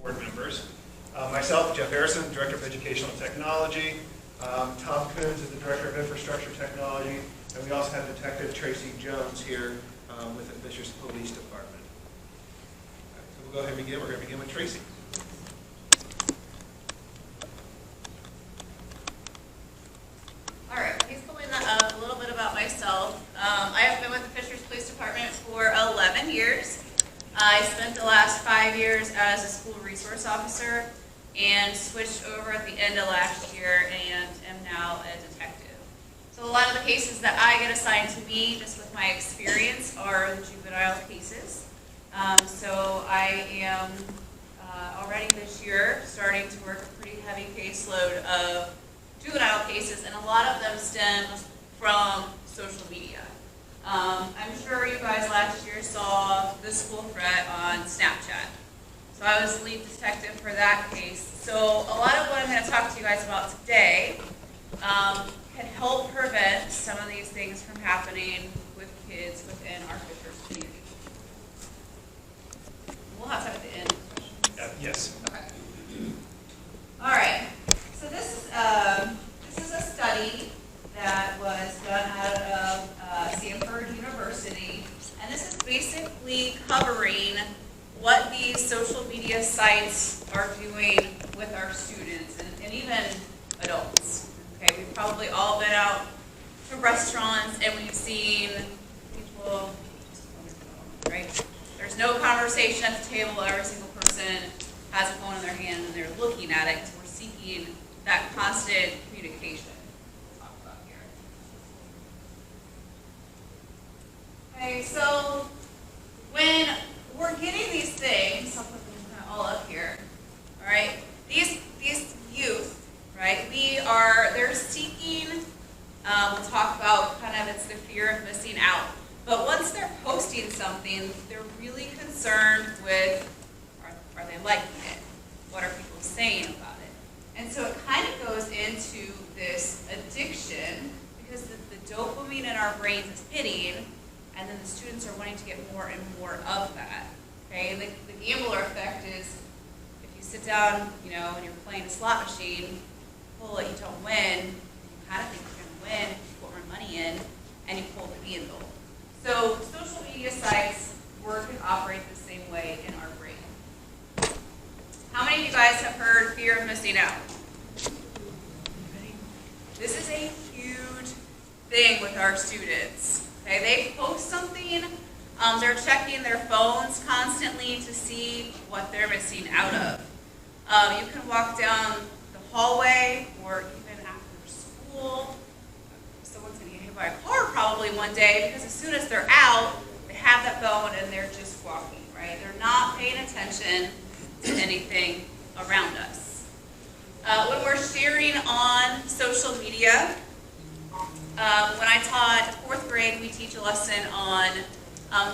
board members. Myself, Jeff Harrison, Director of Educational Technology. Tom Coons is the Director of Infrastructure Technology. And we also have Detective Tracy Jones here with the Fishers Police Department. Right, so we'll go ahead and begin. We're going to begin with Tracy. All right, he's pulling that up. A little bit about myself. I have been with the Fishers Police Department for 11 years. I spent the last 5 years as a school resource officer and switched over at the end of last year and am now a detective. So a lot of the cases that I get assigned to me, just with my experience, are the juvenile cases. So I am already this year starting to work a pretty heavy caseload of juvenile cases, and a lot of them stem from social media. I'm sure you guys last year saw the school threat on Snapchat. So I was the lead detective for that case. So a lot of what I'm going to talk to you guys about today can help prevent some of these things from happening with kids within our Fishers community. We'll have time at the end. Yes. Okay. All right. So this is a study that was done out of Stanford University, and this is basically covering what these social media sites are doing with our students and even adults. Okay, we've probably all been out to restaurants and we've seen people, right? There's no conversation at the table. Every single person has a phone in their hand and they're looking at it because we're seeking that constant communication. We'll talk about here. Okay, so when we're getting these things, I'll put them kind of all up here. All right, these youth, right? They're seeking. We'll talk about kind of it's the fear of missing out. But once they're posting something, they're really concerned with are they liking it? What are people saying about it? And so it kind of goes into this addiction because the dopamine in our brains is hitting, and then the students are wanting to get more and more of that. Okay, and the gambler effect is if you sit down, and you're playing a slot machine, pull it, you don't win, you kind of think you're going to win, you put more money in, and you pull the handle. So social media sites work and operate the same way in our brain. How many of you guys have heard fear of missing out? This is a huge thing with our students. Okay, they post something, they're checking their phones constantly to see what they're missing out of. You can walk down the hallway or even after school. Someone's going to get hit by a car probably one day because as soon as they're out, they have that phone and they're just walking, right? They're not paying attention to anything around us. When we're sharing on social media, when I taught 4th grade, we teach a lesson on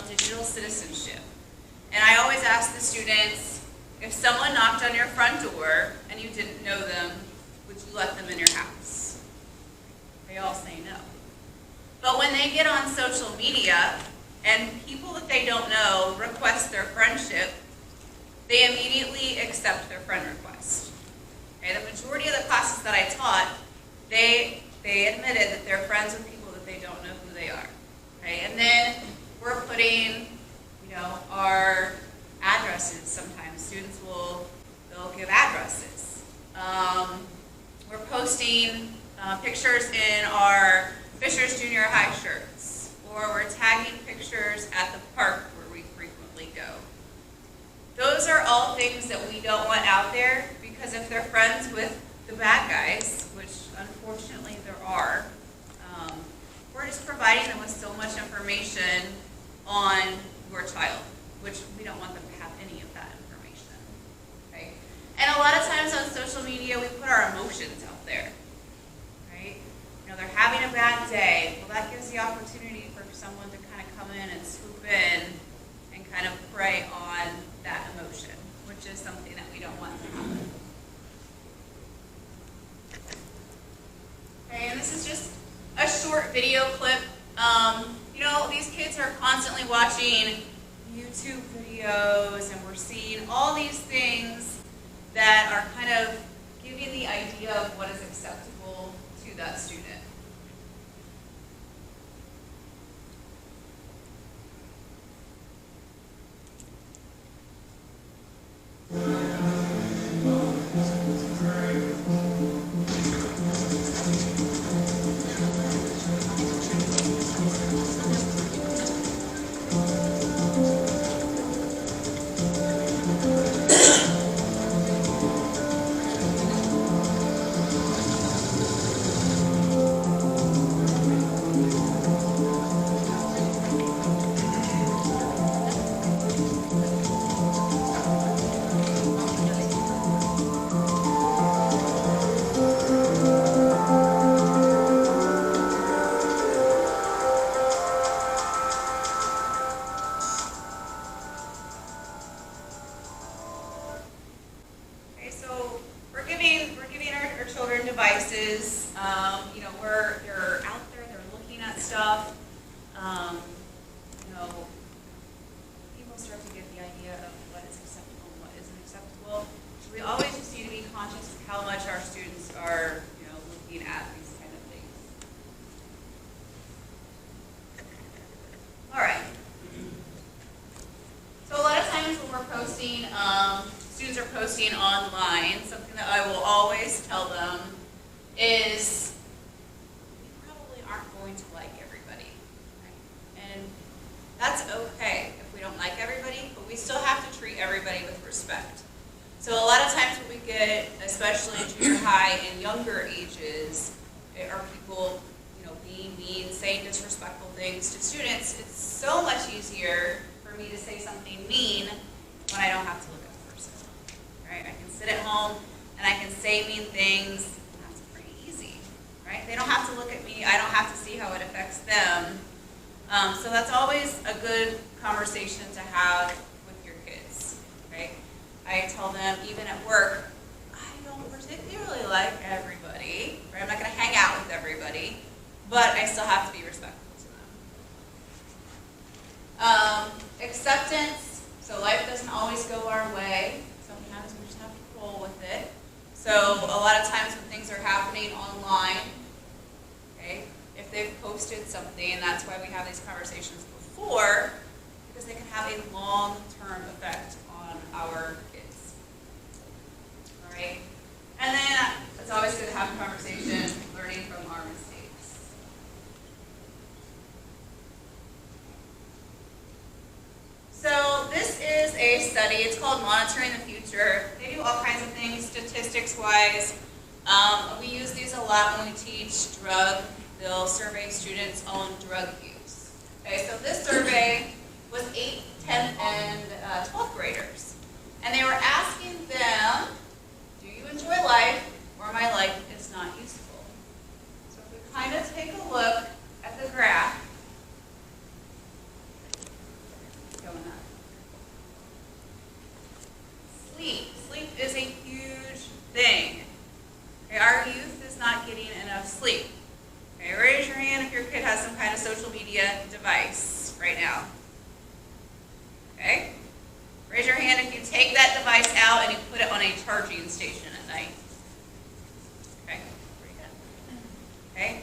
digital citizenship. And I always ask the students, if someone knocked on your front door and you didn't know them, would you let them in your house? They all say no. But when they get on social media and people that they don't know request their friendship, they immediately accept their friend request. Okay, the majority of the classes that I taught, they admitted that they're friends with people that they don't know who they are. Okay, and then we're putting, our addresses. Sometimes students they'll give addresses. We're posting pictures in our Fishers Junior High shirts, or we're tagging pictures at the park where we frequently go. Those are all things that we don't want out there because if they're friends with the bad guys, which unfortunately there are, we're just providing them with so much information on your child, which we don't want them to have any of that information. Okay? And a lot of times on social media, we put our emotions out there. Right? They're having a bad day. Well, that gives the opportunity for someone to kind of come in and swoop in and kind of prey on that emotion, which is something that we don't want to happen. Okay, and this is just a short video clip. These kids are constantly watching YouTube videos and we're seeing all these things that are kind of giving the idea of what is acceptable to that student. Devices, where they're out there, they're looking at stuff. People start to get the idea of what is acceptable and what isn't acceptable. So we always just need to be conscious of how much our students are, looking at these kind of things. All right. So a lot of times when we're posting, students are posting online, something that I will always tell them is we probably aren't going to like everybody, right? And that's okay if we don't like everybody, but we still have to treat everybody with respect. So a lot of times when we get, especially in junior high and younger ages, are people, being mean, saying disrespectful things to students, it's so much easier for me to say something mean when I don't have to look at the person, right? I can sit at home and I can say mean things. Right? They don't have to look at me. I don't have to see how it affects them. So that's always a good conversation to have with your kids. Right? I tell them, even at work, I don't particularly like everybody. Right? I'm not going to hang out with everybody, but I still have to be respectful to them. Acceptance. So life doesn't always go our way. Sometimes we just have to roll with it. So a lot of times when things are happening online, okay, if they've posted something, and that's why we have these conversations before, because they can have a long-term effect on our kids. All right? And then it's always good to have a conversation, learning from our mistakes. So this is a study. It's called Monitoring the Future. They do all kinds of things statistics-wise. We use these a lot when we teach drug. They'll survey students on drug use. Okay, so this survey was 8th, 10th, and 12th graders. And they were asking them, do you enjoy life, or my life is not useful? So if we kind of take a look at the graph, Sleep is a huge thing. Okay, our youth is not getting enough sleep. Okay, raise your hand if your kid has some kind of social media device right now. Okay? Raise your hand if you take that device out and you put it on a charging station at night. Okay? Pretty good. Okay?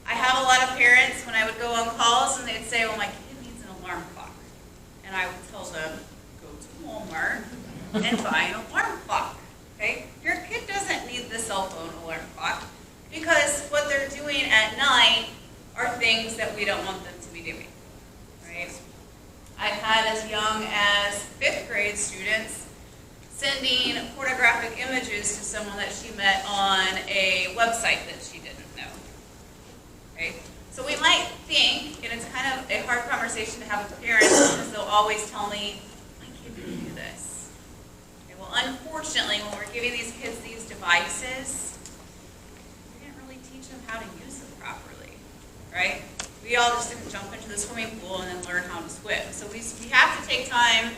I have a lot of parents when I would go on calls and they'd say, well, my kid needs an alarm clock. And I would tell them, go to Walmart and buy an alarm clock. Okay? Your kid doesn't need the cell phone alarm clock because what they're doing at night are things that we don't want them to be doing. Right? I've had as young as 5th grade students sending pornographic images to someone that she met on a website that she didn't know. Okay? So we might think, and it's kind of a hard conversation to have with parents because they'll always tell me, my kid didn't do this. Okay, well, unfortunately, when we're giving these kids these devices, we didn't really teach them how to use them properly, right? We all just didn't jump into the swimming pool and then learn how to swim. So we have to take time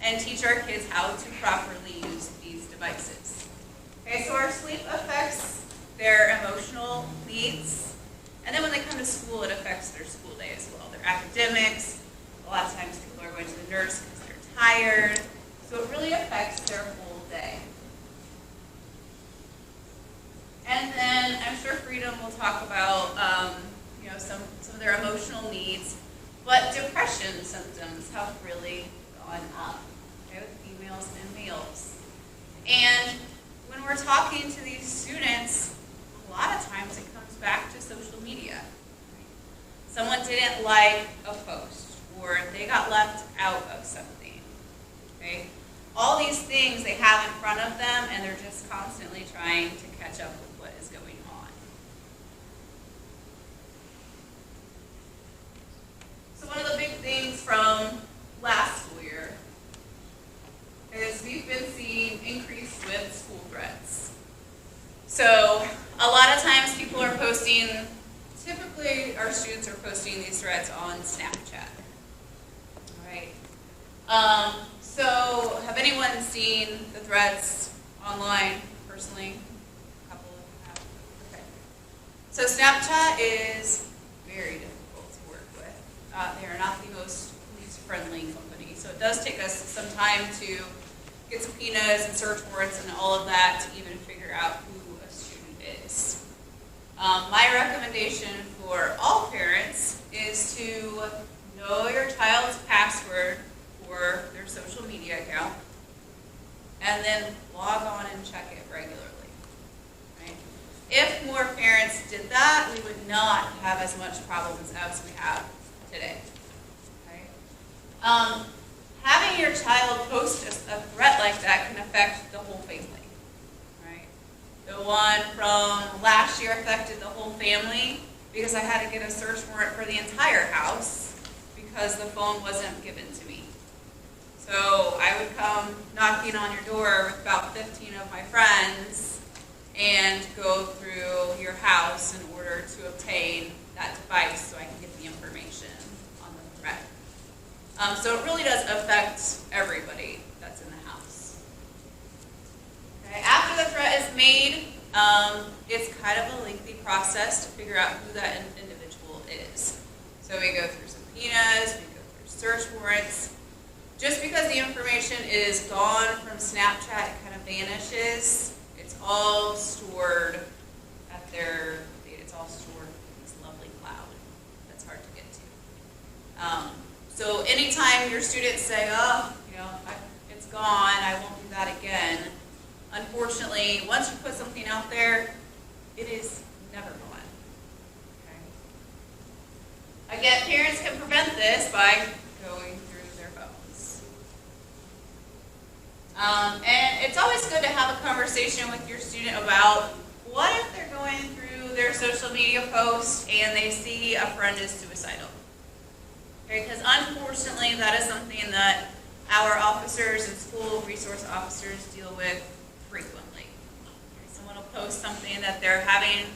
and teach our kids how to properly use these devices. Okay, so our sleep affects their emotional needs. And then when they come to school, it affects their school day as well. Their academics, a lot of times people are going to the nurse because they're tired. So it really affects their whole day. I'm sure Freedom will talk about, some of their emotional needs, but depression symptoms have really gone up, okay, with females and males. And when we're talking to these students, a lot of times it comes back to social media. Right? Someone didn't like a post, or they got left out of something. Okay? All these things they have in front of them, and they're just constantly trying to catch up with what is going on. So one of the big things from last school year is we've been seeing increase with school threats. So a lot of times people are posting, typically our students are posting these threats on Snapchat. All right. So have anyone seen the threads online personally? A couple of them have. Okay. So Snapchat is very difficult to work with. They are not the most police-friendly company. So it does take us some time to get subpoenas and search warrants and all of that to even figure out who a student is. My recommendation for all parents is to know your child's password for their social media account, and then log on and check it regularly. Right? If more parents did that, we would not have as much problems as we have today. Okay? Having your child post a threat like that can affect the whole family. Right? The one from last year affected the whole family because I had to get a search warrant for the entire house because the phone wasn't given to me. So I would come knocking on your door with about 15 of my friends and go through your house in order to obtain that device so I can get the information on the threat. So it really does affect everybody that's in the house. Okay. After the threat is made, it's kind of a lengthy process to figure out who that individual is. So we go through subpoenas, we go through search warrants. Just because the information is gone from Snapchat, it kind of vanishes. It's all stored at it's all stored in this lovely cloud that's hard to get to. So anytime your students say, it's gone, I won't do that again, unfortunately, once you put something out there, it is never gone. Okay? Again, parents can prevent this by going through their phones. And it's always good to have a conversation with your student about what if they're going through their social media posts and they see a friend is suicidal. Okay, because unfortunately that is something that our officers and school resource officers deal with frequently. Okay, someone will post something that they're having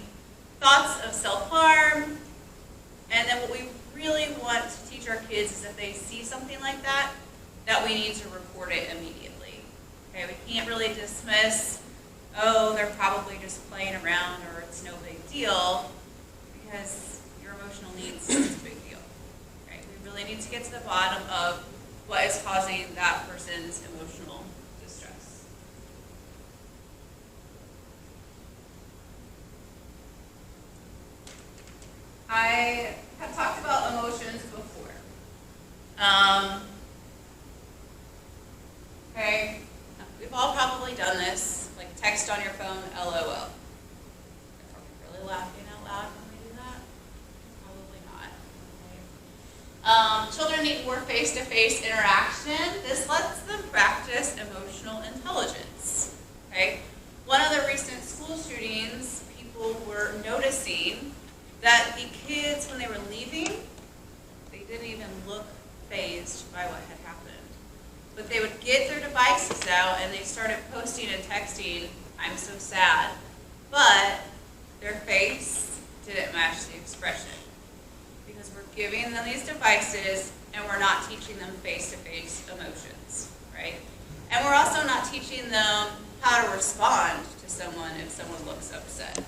thoughts of self-harm, and then what we really want to teach our kids is if they see something like that, that we need to report it immediately. Okay, we can't really dismiss, they're probably just playing around or it's no big deal, because your emotional needs is a big deal. Okay, we really need to get to the bottom of what is causing that person's emotional distress. I have talked about emotions before. Okay, we've all probably done this, like text on your phone, LOL. Are we really laughing out loud when we do that? Probably not. Okay. Children need more face-to-face interaction. This lets them practice emotional intelligence. Okay. One of the recent school shootings, people were noticing that the kids, when they were leaving, they didn't even look fazed by what had happened. But they would get their devices out and they started posting and texting, "I'm so sad." But their face didn't match the expression. Because we're giving them these devices and we're not teaching them face-to-face emotions, right? And we're also not teaching them how to respond to someone if someone looks upset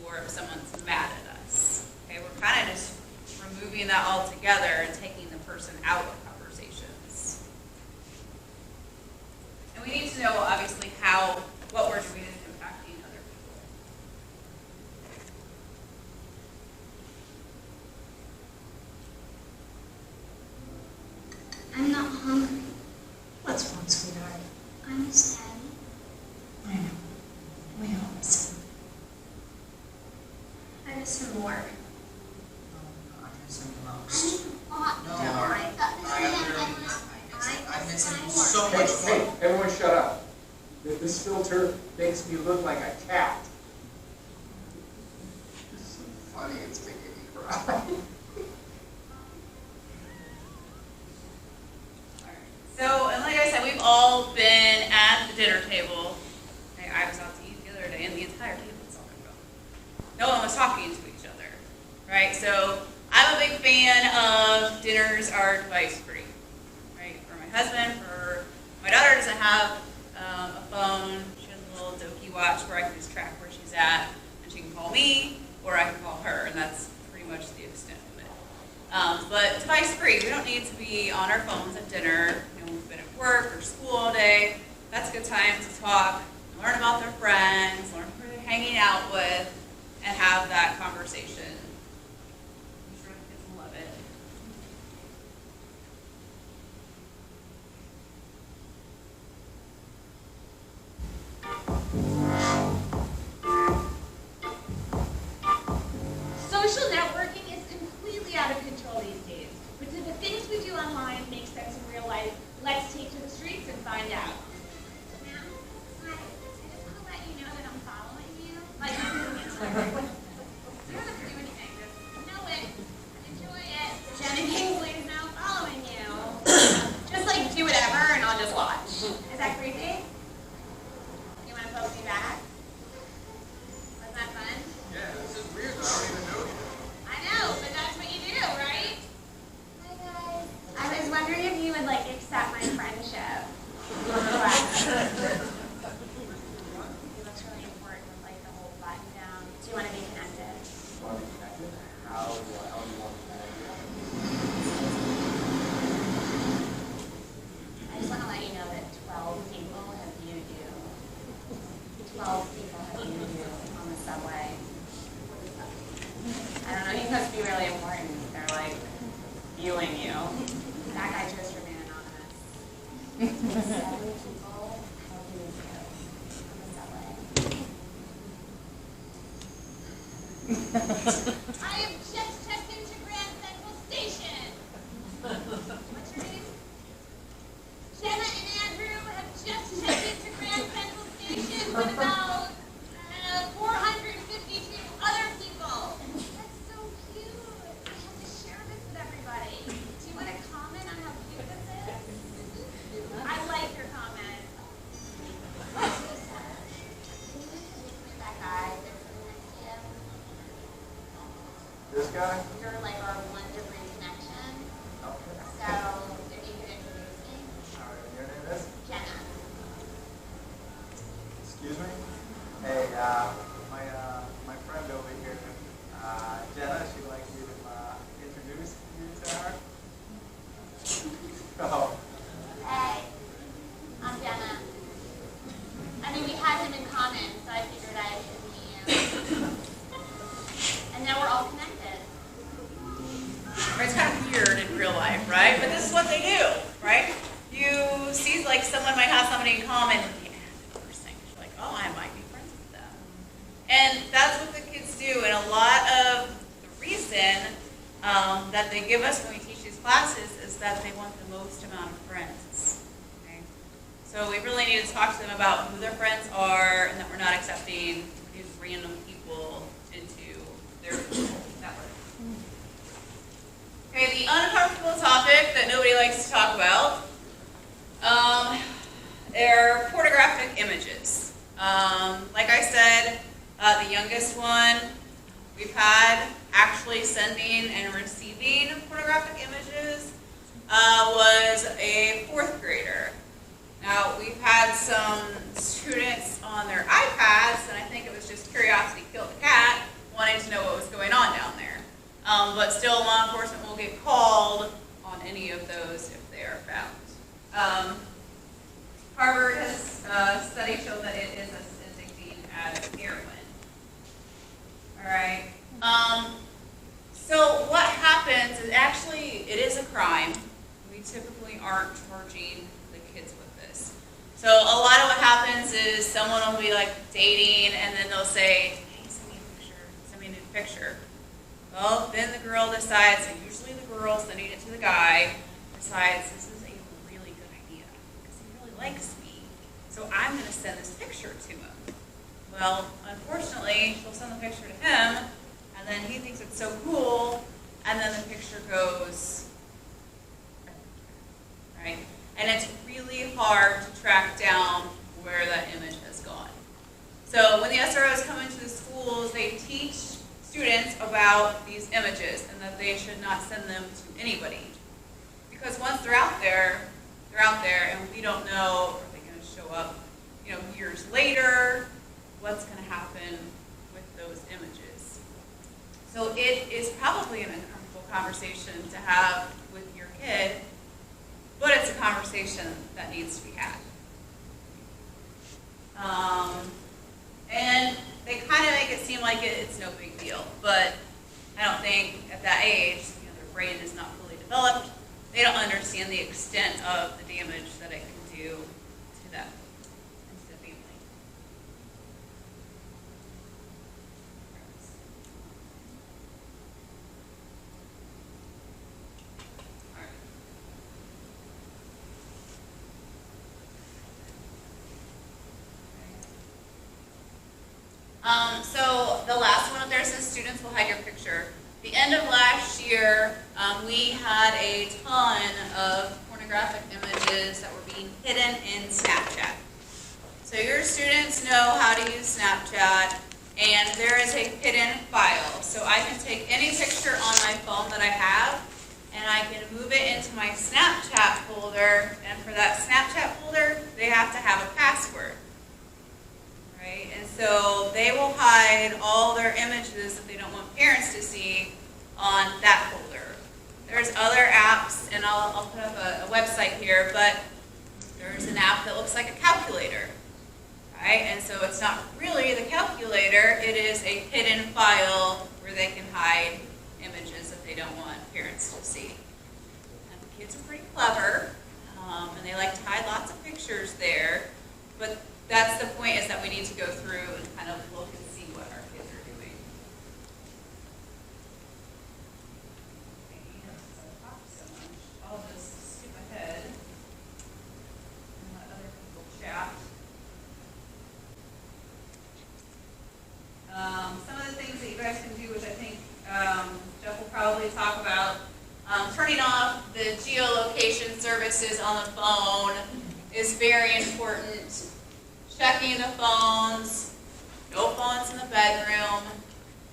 or if someone's mad at us. Okay, we're kind of just removing that altogether and taking the person out of conversations. And we need to know, obviously, what we're doing is impacting other people. more? I miss him the most. No, I miss him so Hey, much hey, more. everyone shut up. This filter makes me look like a cat. It's so funny, it's making me cry. So, and like I said, we've all been at the dinner table. Okay, I was out to eat the other day, and the entire table was talking about. No one was talking to each other, right? So, I'm a big fan of dinners are device-free, right? For my husband, for my daughter doesn't have a phone. She has a little Doki watch where I can just track where she's at, and she can call me, or I can call her, and that's pretty much the extent of it. But device-free, we don't need to be on our phones at dinner. You know, we've been at work or school all day. That's a good time to talk, learn about their friends, learn who they're hanging out with, and have that conversation. I'm sure the kids will love it. social networking is completely out of control these days. But do the things we do online make sense in real life? Let's take to the streets and find out. Ma'am, hi. I just want to let you know that I'm following you. Like, you don't have to do anything. Just know it and enjoy it. Jenna Kingsley is now following you. Just like do whatever and I'll just watch. Is that creepy? You want to poke me back? Wasn't that fun? Yeah, this is weird, I don't even know you. I know, but that's what you do, right? Hi guys. I was wondering if you would like accept my friendship. He looks really important with like the whole button down. Do you want to be connected? Want to be connected? How do you want to connect? I just want to let you know that 12 people have viewed you. 12 people have viewed you on the subway. I don't know, you must be really important. They're like viewing you. That guy chose to remain anonymous. 7 people have viewed you on the subway. I have just checked into Grand Central Station. What's your name? Jenna and Andrew have just checked into Grand Central Station with about 452 other people. That's so cute. I have to share this with everybody. Do you want to comment on how cute this is? I like your comment. That guy that's next to you. This guy? You're like our 1 degree connection. Okay. So if you could introduce me. All right, your name is? Jenna. Excuse me? Hey, my friend over here, Jenna, she'd like you to introduce you to her. Oh, Hey, I'm Jenna. I mean, we had him in common, so I figured I should meet you. And now we're all connected. Right, it's kind of weird in real life, right? But this is what they do, right? You see, like, someone might have somebody in common, and you add the first thing. You're like, oh, I might be friends with them. And that's what the kids do. And a lot of the reason that they give us when we teach these classes is that they want the most amount of friends. Okay? So we really need to talk to them about who their friends are, and that we're not accepting these random people into their network. Okay, the uncomfortable topic that nobody likes to talk about are pornographic images. Like I said, the youngest one we've had actually sending and receiving pornographic images was a 4th grader. Now, we've had some students on their iPads, and I think it was just curiosity killed the cat, wanting to know what was going on down there. But still, law enforcement will get called on any of those if they are found. Harvard has study showed that it is as addicting as heroin. All right. So what happens is actually it is a crime. We typically aren't charging the kids with this. So a lot of what happens is someone will be like dating, and then they'll say, "Hey, send me a picture. Send me a new picture." Well, then the girl decides, and usually the girl sending it to the guy decides this is a really good idea because he really likes me. So I'm going to send this picture to him. Well, unfortunately, she'll send the picture to him, and then he thinks it's so cool, and then the picture goes, right? And it's really hard to track down where that image has gone. So when the SROs come into the schools, they teach students about these images and that they should not send them to anybody. Because once they're out there, and we don't know, are they going to show up, years later? What's going to happen with those images? So it is probably an uncomfortable conversation to have with your kid, but it's a conversation that needs to be had. And they kind of make it seem like it's no big deal, but I don't think at that age, their brain is not fully developed. They don't understand the extent of the damage that it can do to them and to the family. So the last one up there says students will hide your picture. The end of last year, we had a ton of pornographic images that were being hidden in Snapchat. So your students know how to use Snapchat, and there is a hidden file. So I can take any picture on my phone that I have, and I can move it into my Snapchat folder, and for that Snapchat folder, they have to have a password. Right? And so they will hide all their images that they don't want parents to see on that folder. There's other apps, and I'll put up a website here, but there's an app that looks like a calculator. Right? And so it's not really the calculator, it is a hidden file where they can hide images that they don't want parents to see. And the kids are pretty clever, and they like to hide lots of pictures there, but that's the point, is that we need to go through and kind of look and see what our kids are doing. Okay, so I talk so much, I'll just skip ahead and let other people chat. Some of the things that you guys can do, which I think Jeff will probably talk about, turning off the geolocation services on the phone is very important. Checking the phones, no phones in the bedroom,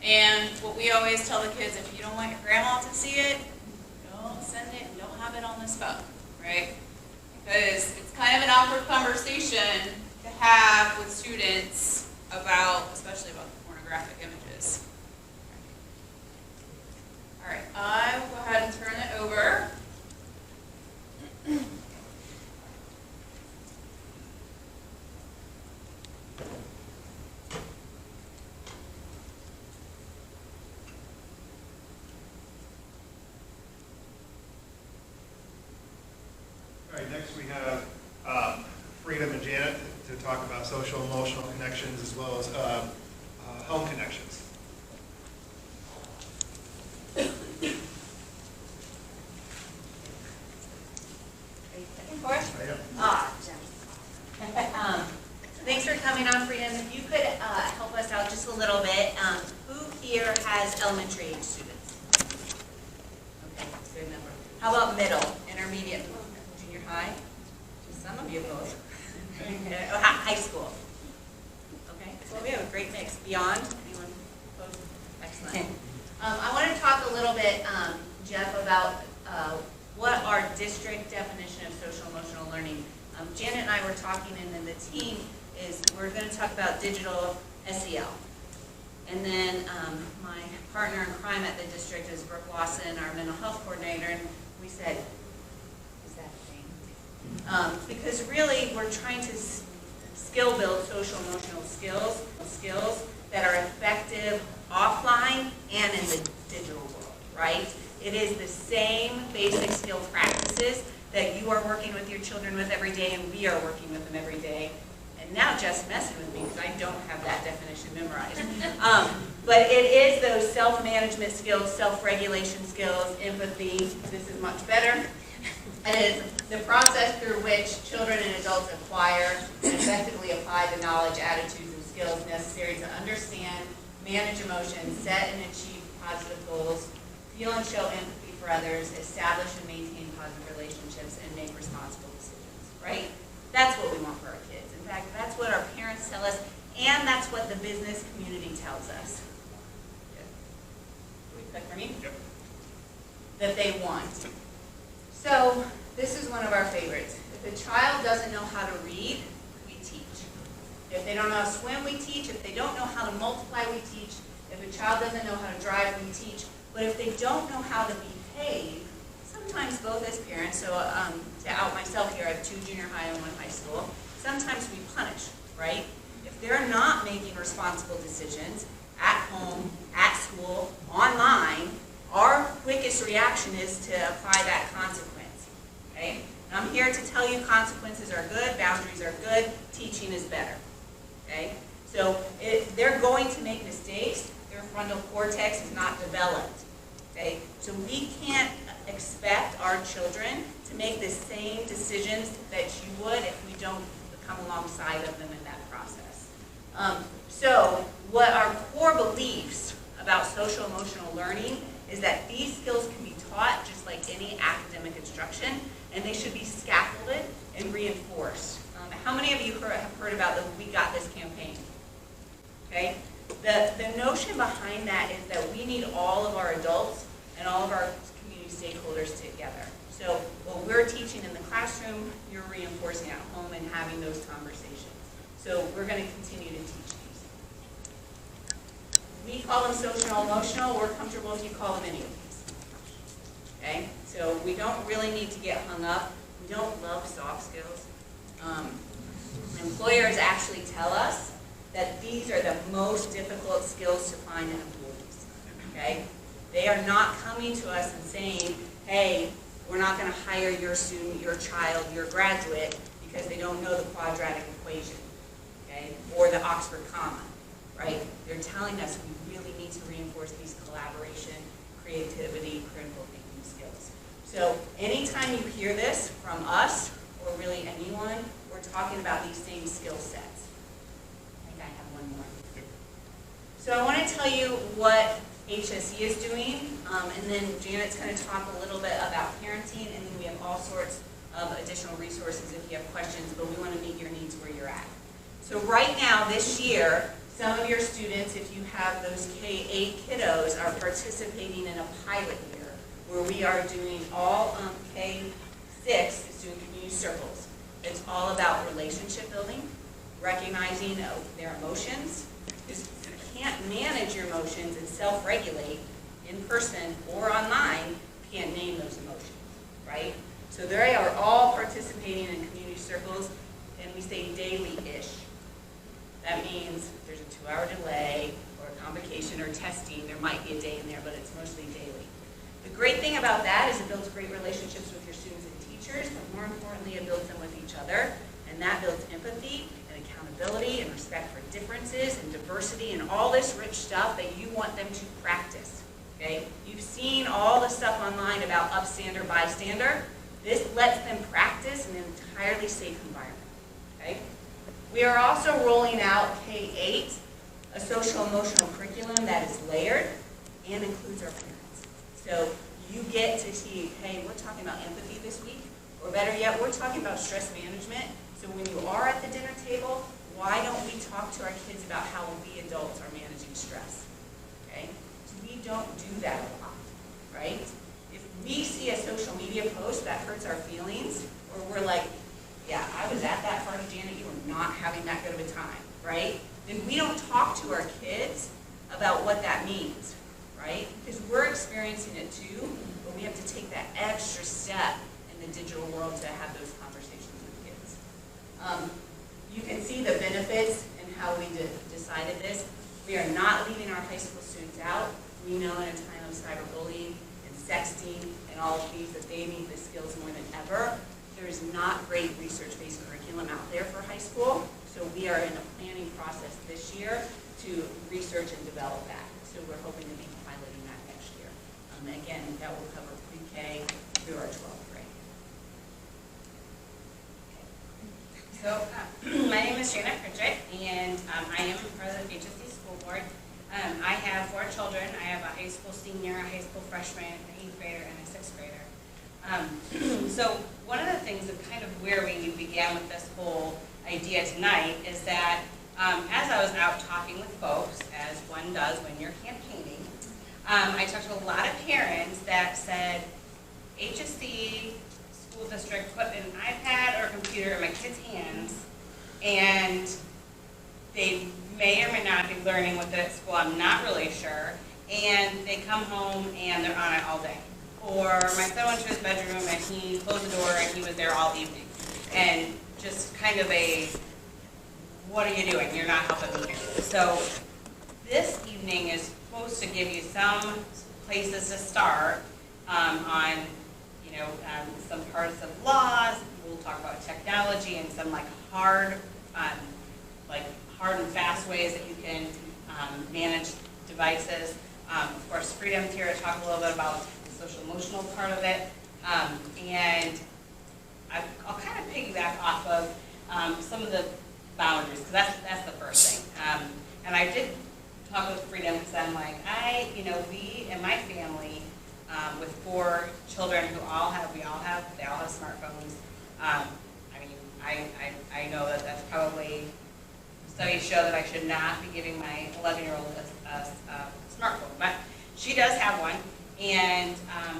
and what we always tell the kids, if you don't want your grandma to see it, don't send it, don't have it on this phone, right? Because it's kind of an awkward conversation to have with students about, especially about the pornographic images. All right, I will go ahead and turn it over. All right, next we have Freedom and Janet to talk about social emotional connections as well as home connections. Thanks for coming on, Freedom. If you could help us out just a little bit, who here has elementary age students? Okay, good number. How about middle, intermediate, junior high? Just some of you both. High school. Okay, well, we have a great mix. Beyond, anyone opposed? Excellent. I want to talk a little bit, Jeff, about what our district definition of social emotional learning. Janet and I were talking, and then the team is, we're going to talk about digital SEL. And then my partner in crime at the district is Brooke Lawson, our mental health coordinator, and we said, is that a thing? Because really, we're trying to skill build social emotional skills that are effective offline and in the digital world, right? It is the same basic skill practices that you are working with your children with every day, and we are working with them every day. And now not just messing with me, because I don't have that definition memorized. But it is those self-management skills, self-regulation skills, empathy. This is much better. It is the process through which children and adults acquire and effectively apply the knowledge, attitudes, and skills necessary to understand, manage emotions, set and achieve positive goals, feel and show empathy for others, establish and maintain positive relationships, and make responsible decisions, right? That's what we want for our kids. In fact, that's what our parents tell us, and that's what the business community tells us. Can we click for me? Yep. That they want. So, this is one of our favorites. If a child doesn't know how to read, we teach. If they don't know how to swim, we teach. If they don't know how to multiply, we teach. If a child doesn't know how to drive, we teach. But if they don't know how to behave, sometimes both as parents, so to out myself here, I have 2 junior high and 1 high school, sometimes we punish, right? If they're not making responsible decisions at home, at school, online, our quickest reaction is to apply that consequence, okay? And I'm here to tell you consequences are good, boundaries are good, teaching is better, okay? So if they're going to make mistakes, their frontal cortex is not developed, okay? So we can't expect our children to make the same decisions that you would if we don't come alongside of them in that process. So what our core beliefs about social emotional learning is that these skills can be taught just like any academic instruction, and they should be scaffolded and reinforced. How many of you have heard about the We Got This campaign? Okay? The notion behind that is that we need all of our adults and all of our community stakeholders together. So what we're teaching in the classroom, you're reinforcing at home and having those conversations. So we're going to continue to teach these. We call them social emotional. We're comfortable if you call them any of these. Okay? So we don't really need to get hung up. We don't love soft skills. Employers actually tell us that these are the most difficult skills to find in employees. Okay? They are not coming to us and saying, hey, we're not going to hire your student, your child, your graduate because they don't know the quadratic equation, okay, or the Oxford comma, right? They're telling us we really need to reinforce these collaboration, creativity, critical thinking skills. So anytime you hear this from us, or really anyone, we're talking about these same skill sets. I think I have one more. So I want to tell you what HSE is doing, and then Janet's going to talk a little bit about parenting, and then we have all sorts of additional resources if you have questions, but we want to meet your needs where you're at. So right now, this year, some of your students, if you have those K-8 kiddos, are participating in a pilot year where we are doing all K-6 is doing community circles. It's all about relationship building, recognizing their emotions. You can't manage your emotions and self-regulate in person or online, you can't name those emotions, right? So they are all participating in community circles, and we say daily-ish. That means there's a 2-hour delay or a convocation or testing. There might be a day in there, but it's mostly daily. The great thing about that is it builds great relationships with your students and teachers, but more importantly, it builds them with each other, and that builds empathy and accountability and respect for differences and diversity and all this rich stuff that you want them to practice, okay? You've seen all the stuff online about upstander, bystander. This lets them practice in an entirely safe environment, okay? We are also rolling out K-8, a social emotional curriculum that is layered and includes our parents. So you get to see, hey, we're talking about empathy this week, or better yet, we're talking about stress management. So when you are at the dinner table, why don't we talk to our kids about how we adults are managing stress, okay? So we don't do that a lot, right? If we see a social media post that hurts our feelings, or we're like, yeah, I was at that party, Janet, you were not having that good of a time, right? Then we don't talk to our kids about what that means, right? Because we're experiencing it too, but we have to take that extra step in the digital world to have those conversations with kids. You can see the benefits and how we decided this. We are not leaving our high school students out. We know in a time of cyberbullying and sexting and all of these that they need the skills more than ever. There is not great research-based curriculum out there for high school, So we are in a planning process this year to research and develop that. So we're hoping to be piloting that next year. Again, that will cover pre-K through our 12th grade. So, my name is Shana Pritchett, and I am president of the HSE School Board. I have 4 children. I have a high school senior, a high school freshman, an 8th grader, and a 6th grader. So, one of the things of kind of where we began with this whole idea tonight is that as I was out talking with folks, as one does when you're campaigning, I talked to a lot of parents that said, HSE school district put an iPad or computer in my kids' hands, and they may or may not be learning with it at school, I'm not really sure, and they come home and they're on it all day. Or my son went to his bedroom and he closed the door and he was there all evening. And just kind of a, what are you doing? You're not helping me here. So this evening is supposed to give you some places to start on some parts of laws. We'll talk about technology and some hard and fast ways that you can manage devices. Of course, Freedom's here to talk a little bit about the social emotional part of it. And I'll kind of piggyback off of some of the boundaries, because that's the first thing. And I did talk with Freedom because I'm like, we and my family, with 4 children who they all have smartphones. I know that that's probably, studies show that I should not be giving my 11-year-old a smartphone, but she does have one. And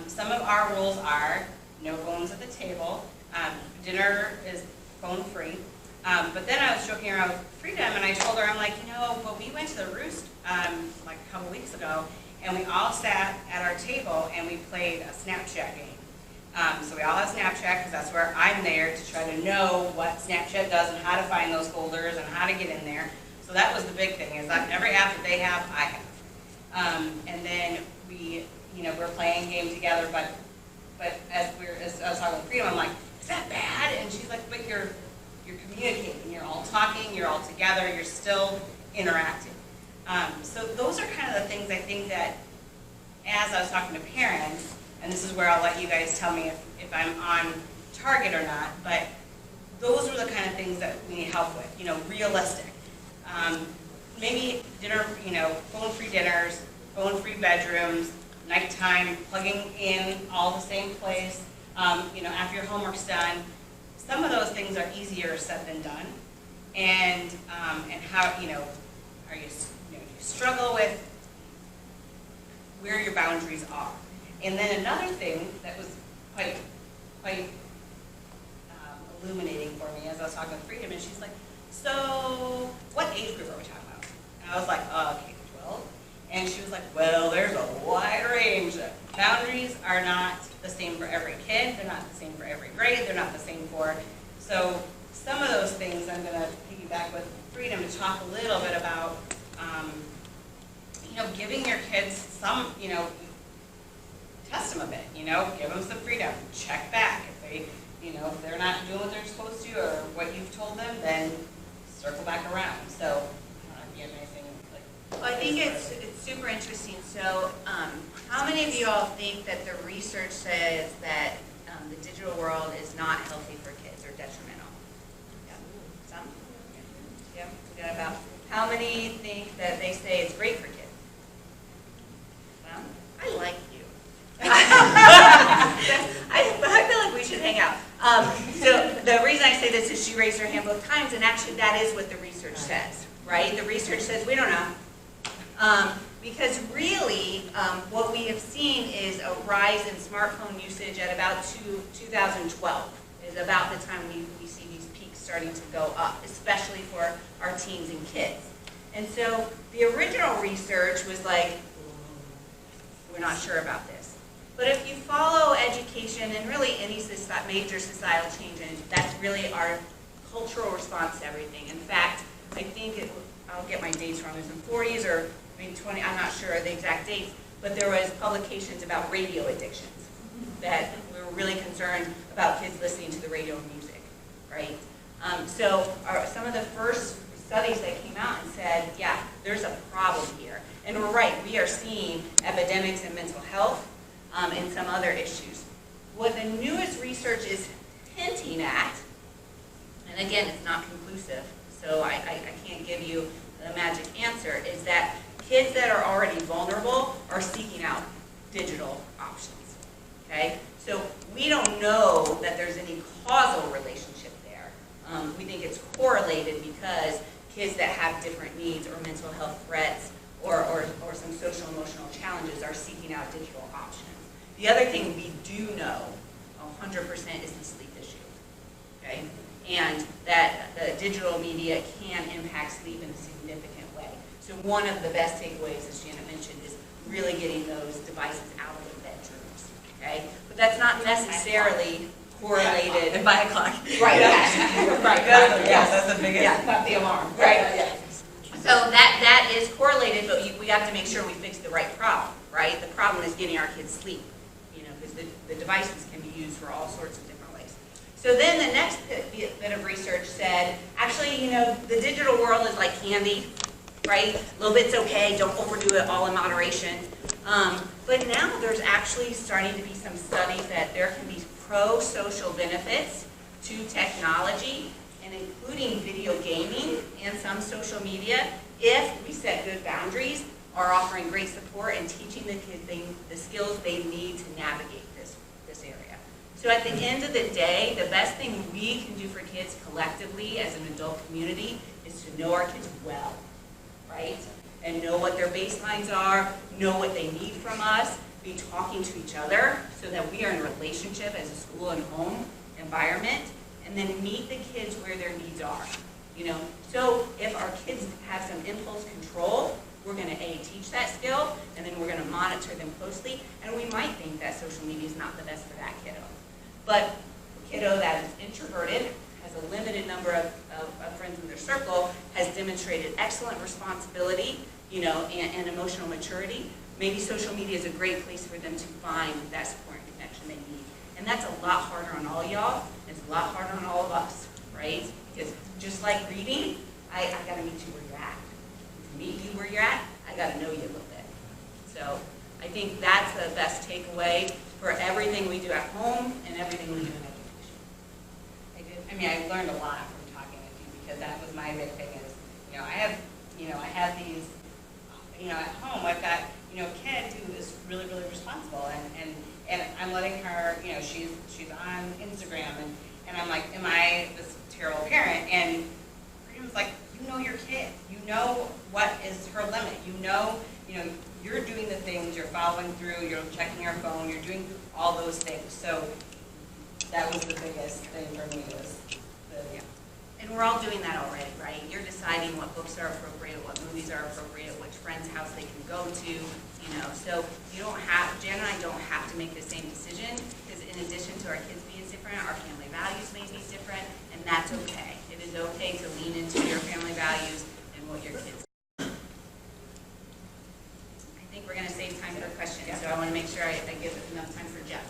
some of our rules are no phones at the table. Dinner is phone free. But then I was joking around with Freedom, and I told her, I'm like, but we went to the Roost a couple weeks ago, and we all sat at our table and we played a Snapchat game. So we all have Snapchat because that's where I'm there to try to know what Snapchat does and how to find those folders and how to get in there. So that was the big thing, is that every app that they have, I have. And then we're playing a game together, but as I was talking with Freedom, I'm like, is that bad? And she's like, but you're communicating, you're all talking, you're all together, you're still interacting. So those are kind of the things I think that, as I was talking to parents, and this is where I'll let you guys tell me if I'm on target or not, but those were the kind of things that we need help with, realistic. Maybe dinner, phone-free dinners, phone-free bedrooms, nighttime, plugging in all the same place, after your homework's done. Some of those things are easier said than done. And how, do you struggle with where your boundaries are. And then another thing that was quite illuminating for me as I was talking with Freedom, and she's like, so what age group are we talking about? And I was like, K-12. And she was like, well, there's a wide range. Boundaries are not the same for every kid. They're not the same for every grade. They're not the same for, so some of those things I'm going to piggyback with Freedom to talk a little bit about, giving your kids some, test them a bit, give them some freedom, check back. If they're not doing what they're supposed to or what you've told them, then circle back around. So, I don't know if you have anything Well, I think it's super interesting. So, how many of you all think that the research says that the digital world is not healthy for kids or detrimental? Yeah, some? Yeah, we got about. How many think that they say it's great for kids? Some? I like you. I feel like we should hang out. So the reason I say this is she raised her hand both times, and actually that is what the research says, right? The research says we don't know. Because really, what we have seen is a rise in smartphone usage at about 2012, is about the time we see these peaks starting to go up, especially for our teens and kids. And so the original research was like, we're not sure about this. But if you follow education and really any major societal change, and that's really our cultural response to everything. In fact, I think I'll get my dates wrong, it was in the 40s or maybe 20, I'm not sure the exact dates, but there was publications about radio addictions, that we were really concerned about kids listening to the radio and music, right? Some of the first studies that came out and said, yeah, there's a problem here. And we're right, we are seeing epidemics in mental health and some other issues. What the newest research is hinting at, and again, it's not conclusive, so I can't give you the magic answer, is that kids that are already vulnerable are seeking out digital options, okay? So we don't know that there's any causal relationship there. We think it's correlated because kids that have different needs or mental health threats or some social emotional challenges are seeking out digital options. The other thing we do know 100% is the sleep issue, okay? And that the digital media can impact sleep in a significant way. So one of the best takeaways, as Janet mentioned, is really getting those devices out of the bedrooms, okay? But that's not necessarily correlated. At 5 o'clock. Right, yes. Right, Yes, that's the biggest. Yeah, not the alarm. Right. So that is correlated, but we have to make sure we fix the right problem, right? The problem is getting our kids sleep, because the devices can be used for all sorts of different ways. So then the next bit of research said, actually, the digital world is like candy, right? A little bit's okay, don't overdo it, all in moderation. But now there's actually starting to be some studies that there can be pro-social benefits to technology, and including video gaming and some social media, if we set good boundaries, are offering great support and teaching the kids the skills they need to navigate this area. So at the end of the day, the best thing we can do for kids collectively as an adult community is to know our kids well, right? And know what their baselines are, know what they need from us, be talking to each other so that we are in a relationship as a school and home environment, and then meet the kids where their needs are. So if our kids have some impulse control, we're going to teach that skill, and then we're going to monitor them closely, and we might think that social media is not the best for that kiddo. But a kiddo that is introverted, has a limited number of friends in their circle, has demonstrated excellent responsibility, and emotional maturity, maybe social media is a great place for them to find that support and connection they need. And that's a lot harder on all y'all, it's a lot harder on all of us, right? Because just like reading, I got to meet you where you're at. To meet you where you're at, I got to know you a little bit. So I think that's the best takeaway for everything we do at home and everything we do in education. I learned a lot from talking with you, because that was my big thing is, I have these, at home, I've got, a kid who is really, really responsible, and I'm letting her, she's on Instagram, and I'm like, am I this terrible parent? And Freedom's like, you know your kid, you know what is her limit, you're doing the things, you're following through, you're checking your phone, you're doing all those things. So that was the biggest thing for me was And we're all doing that already, right? You're deciding what books are appropriate, what movies are appropriate, which friend's house they can go to, So you don't have, Jan and I don't have to make the same decision, because in addition to our kids being different, our family values may be different, and that's okay. It is okay to lean into your family values and what your kids do. I think we're going to save time for questions, so I want to make sure I give enough time for Jeff.